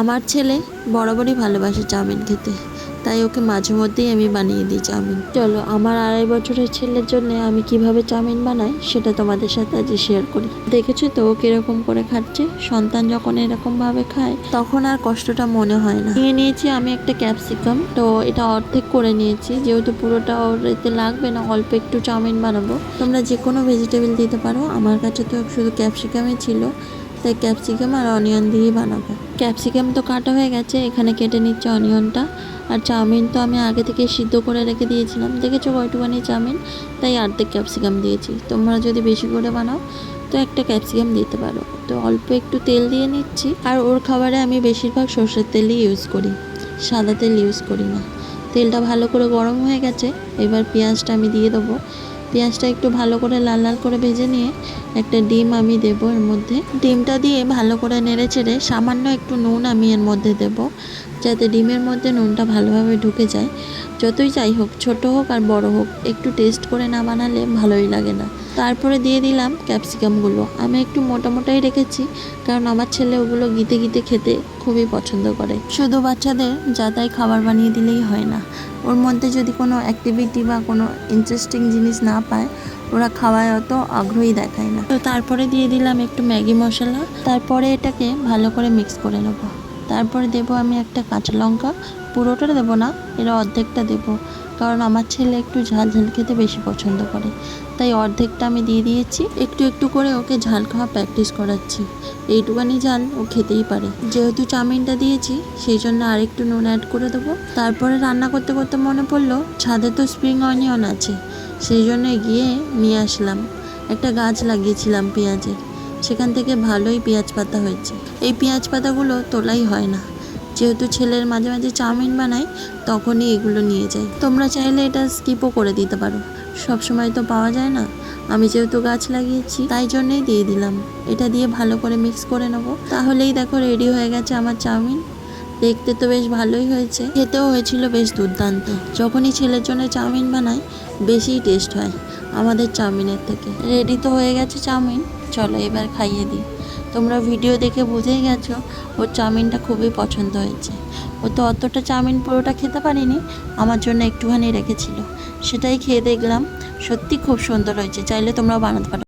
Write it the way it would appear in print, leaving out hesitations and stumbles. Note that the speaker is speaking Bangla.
আমার ছেলে বরাবরই ভালোবাসে চাউমিন খেতে, তাই ওকে মাঝে মধ্যেই আমি বানিয়ে দিই চাউমিন। চলো আমার 2.5 বছরের ছেলের জন্য আমি কিভাবে চাউমিন বানাই সেটা তোমাদের সাথে আজ শেয়ার করি। দেখেছো তো ও কিরকম করে খাচ্ছে। সন্তান যখন এরকম ভাবে খায় তখন আর কষ্টটা মনে হয় না। নিয়ে নিয়েছি আমি একটা ক্যাপসিকাম, তো এটা অর্ধেক করে নিয়েছি, যেহেতু পুরোটা ওর এতে লাগবে না, অল্প একটু চাউমিন বানাবো। তোমরা যে কোনো ভেজিটেবল দিতে পারো, আমার কাছে তো শুধু ক্যাপসিকামই ছিল, তাই ক্যাপসিকাম আর অনিয়ন দিয়েই বানাবো। ক্যাপসিকাম তো কাটা হয়ে গেছে, এখানে কেটে নিচ্ছে অনিয়নটা। আর চাউমিন তো আমি আগে থেকে সিদ্ধ করে রেখে দিয়েছিলাম, দেখেছো কয়টুখানি চাউমিন, তাই অর্ধেক ক্যাপসিকাম দিয়েছি। তোমরা যদি বেশি করে বানাও তো একটা ক্যাপসিকাম দিতে পারো। তো অল্প একটু তেল দিয়ে নিচ্ছি, আর ওর খাবারে আমি বেশিরভাগ সর্ষের তেলই ইউজ করি, সাদা তেল ইউজ করি না। তেলটা ভালো করে গরম হয়ে গেছে, এবার পেঁয়াজটা আমি দিয়ে দেবো। পেঁয়াজটা একটু ভালো করে লাল লাল করে ভেজে নিয়ে একটা ডিম আমি দেবো এর মধ্যে। ডিমটা দিয়ে ভালো করে নেড়ে চেড়ে সামান্য একটু নুন আমি এর মধ্যে দেব, যাতে ডিমের মধ্যে নুনটা ভালোভাবে ঢুকে যায়। যতই যাই হোক, ছোট হোক আর বড় হোক, একটু টেস্ট করে না বানালে ভালোই লাগে না। তারপরে দিয়ে দিলাম ক্যাপসিকামগুলো। আমি একটু মোটা মোটাই রেখেছি, কারণ আমার ছেলে ওগুলো গিতে গিতে খেতে খুবই পছন্দ করে। শুধু বাচ্চাদের যা তাই খাবার বানিয়ে দিলেই হয় না, ওর মধ্যে যদি কোনো অ্যাক্টিভিটি বা কোনো ইন্টারেস্টিং জিনিস না পায়, ওরা খাওয়ায় অত আগ্রহী দেখায় না। তো তারপরে দিয়ে দিলাম একটু ম্যাগি মশলা, তারপরে এটাকে ভালো করে মিক্স করে নেব। তারপরে দেবো আমি একটা কাঁচা লঙ্কা, পুরোটা দেবো না, এর অর্ধেকটা দেবো, কারণ আমার ছেলে একটু ঝাল ঝাল খেতে বেশি পছন্দ করে, তাই অর্ধেকটা আমি দিয়ে দিয়েছি। একটু একটু করে ওকে ঝাল খাওয়া প্র্যাকটিস করাচ্ছি, এইটুকানি ঝাল ও খেতেই পারে। যেহেতু চাউমিনটা দিয়েছি সেই জন্য আরেকটু নুন অ্যাড করে দেবো। তারপরে রান্না করতে করতে মনে পড়লো ছাদে তো স্প্রিং অনিয়ন আছে, সেই জন্য গিয়ে নিয়ে আসলাম। একটা গাছ লাগিয়েছিলাম পেঁয়াজের, সেখান থেকে ভালোই পেঁয়াজ পাতা হয়েছে। এই পেঁয়াজ পাতাগুলো তোলাই হয় না, যেহেতু ছেলের মাঝে মাঝে চাউমিন বানাই তখনই এগুলো নিয়ে যাই। তোমরা চাইলে এটা স্কিপও করে দিতে পারো, সব সময় তো পাওয়া যায় না। আমি যেহেতু গাছ লাগিয়েছি তাই জন্যই দিয়ে দিলাম। এটা দিয়ে ভালো করে মিক্স করে নেবো, তাহলেই দেখো রেডি হয়ে গেছে আমার চাউমিন। দেখতে তো বেশ ভালোই হয়েছে, খেতেও হয়েছিল বেশ দুর্দান্ত। যখনই ছেলের জন্য চাউমিন বানাই বেশিই টেস্ট হয় আমাদের চাউমিনের থেকে। রেডি তো হয়ে গেছে চাউমিন, চলো এবার খাইয়ে দিই। তোমরা ভিডিও দেখে বুঝেই গেছো ওর চাউমিনটা খুবই পছন্দ হয়েছে। ও তো অতটা চাউমিন পুরোটা খেতে পারিনি, আমার জন্য একটুখানি রেখেছিল, সেটাই খেয়ে দেখলাম, সত্যি খুব সুন্দর হয়েছে। চাইলে তোমরাও বানাতে পারো।